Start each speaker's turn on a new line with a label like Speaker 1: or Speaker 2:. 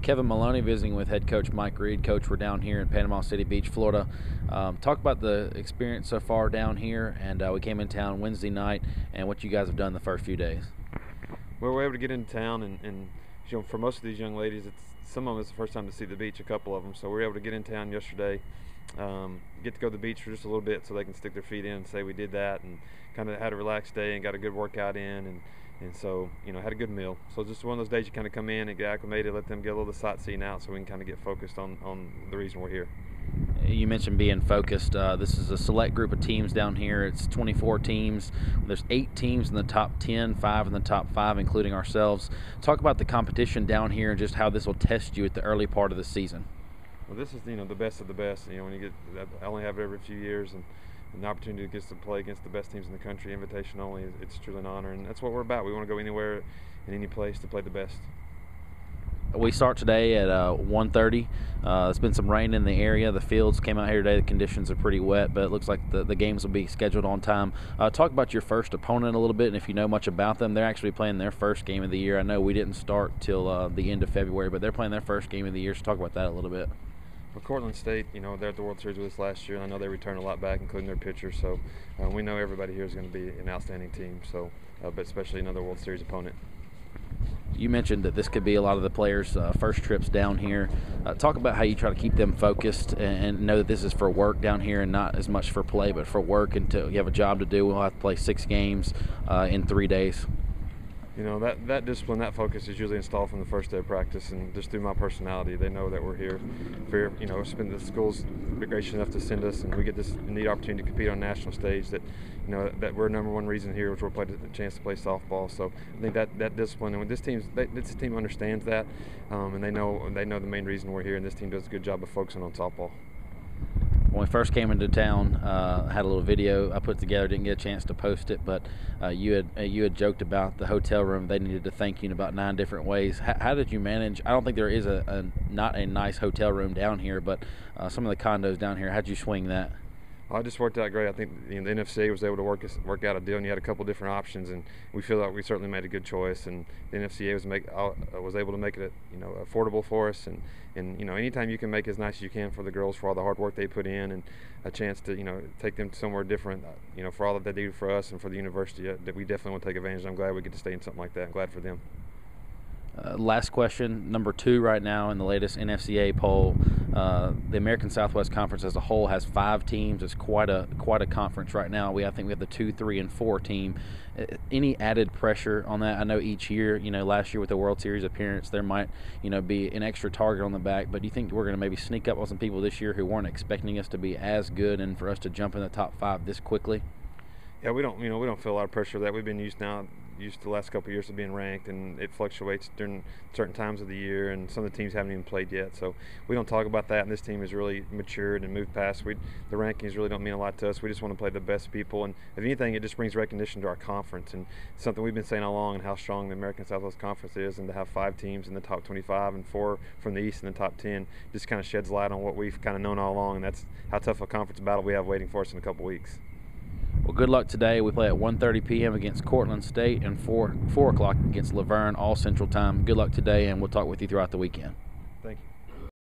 Speaker 1: Kevin Maloney visiting with head coach Mike Reed. Coach, we're down here in Panama City Beach, Florida. Talk about the experience so far down here, and we came in town Wednesday night, and what you guys have done the first few days.
Speaker 2: Well, we're able to get into town, and for most of these young ladies, some of them it's the first time to see the beach, a couple of them. So we were able to get in town yesterday, get to go to the beach for just a little bit so they can stick their feet in and say we did that, and kind of had a relaxed day and got a good workout in, and so, had a good meal. So just one of those days you kind of come in and get acclimated, let them get a little sightseeing out so we can kind of get focused on the reason we're here.
Speaker 1: You mentioned being focused. This is a select group of teams down here. It's 24 teams. There's 8 teams in the top 10, 5 in the top 5, including ourselves. Talk about the competition down here and just how this will test you at the early part of the season.
Speaker 2: Well, this is, the best of the best. When you get, I only have it every few years, and the opportunity to get to play against the best teams in the country, invitation only, it's truly an honor, and that's what we're about. We want to go anywhere in any place to play the best.
Speaker 1: We start today at 1:30. There's been some rain in the area. The fields came out here today. The conditions are pretty wet, but it looks like the games will be scheduled on time. Talk about your first opponent a little bit, and if you know much about them. They're actually playing their first game of the year. I know we didn't start till the end of February, but they're playing their first game of the year, so talk about that a little bit.
Speaker 2: Well, Cortland State, they're at the World Series with us last year, and I know they returned a lot back, including their pitcher. So we know everybody here is going to be an outstanding team. So, but especially another World Series opponent.
Speaker 1: You mentioned that this could be a lot of the players' first trips down here. Talk about how you try to keep them focused and know that this is for work down here and not as much for play, but for work until you have a job to do. We'll have to play 6 games in 3 days.
Speaker 2: That discipline, that focus is usually installed from the first day of practice, and just through my personality, they know that we're here. The school's been gracious enough to send us, and we get this neat opportunity to compete on a national stage. That that we're number one reason here, which we're playing a chance to play softball. So I think that discipline, and this team understands that, and they know the main reason we're here, and this team does a good job of focusing on softball.
Speaker 1: When we first came into town, I had a little video I put together. Didn't get a chance to post it, but you had joked about the hotel room. They needed to thank you in about 9 different ways. How did you manage? I don't think there is not a nice hotel room down here, but some of the condos down here. How'd you swing that?
Speaker 2: Well, it just worked out great. I think the NFCA was able to work out a deal, and you had a couple different options, and we feel like we certainly made a good choice. And the NFCA was able to make it affordable for us. And anytime you can make it as nice as you can for the girls for all the hard work they put in, and a chance to take them somewhere different, for all that they do for us and for the university, that we definitely want to take advantage. I'm glad we get to stay in something like that. I'm glad for them.
Speaker 1: Last question, number 2 right now in the latest NFCA poll. The American Southwest Conference as a whole has 5 teams. It's quite a conference right now. I think we have the 2, 3, and 4 team. Any added pressure on that? I know each year, last year with the World Series appearance, there might, be an extra target on the back. But do you think we're going to maybe sneak up on some people this year who weren't expecting us to be as good and for us to jump in the top 5 this quickly?
Speaker 2: Yeah, we don't feel a lot of pressure of that. We've been used the last couple of years of being ranked, and it fluctuates during certain times of the year, and some of the teams haven't even played yet. So we don't talk about that, and this team has really matured and moved past. The rankings really don't mean a lot to us. We just want to play the best people, and if anything, it just brings recognition to our conference, and something we've been saying all along, and how strong the American Southwest Conference is, and to have 5 teams in the top 25 and 4 from the East in the top 10 just kind of sheds light on what we've kind of known all along, and that's how tough a conference battle we have waiting for us in a couple weeks.
Speaker 1: Well, good luck today. We play at 1:30 p.m. against Cortland State and 4 o'clock against Laverne, all Central Time. Good luck today, and we'll talk with you throughout the weekend.
Speaker 2: Thank you.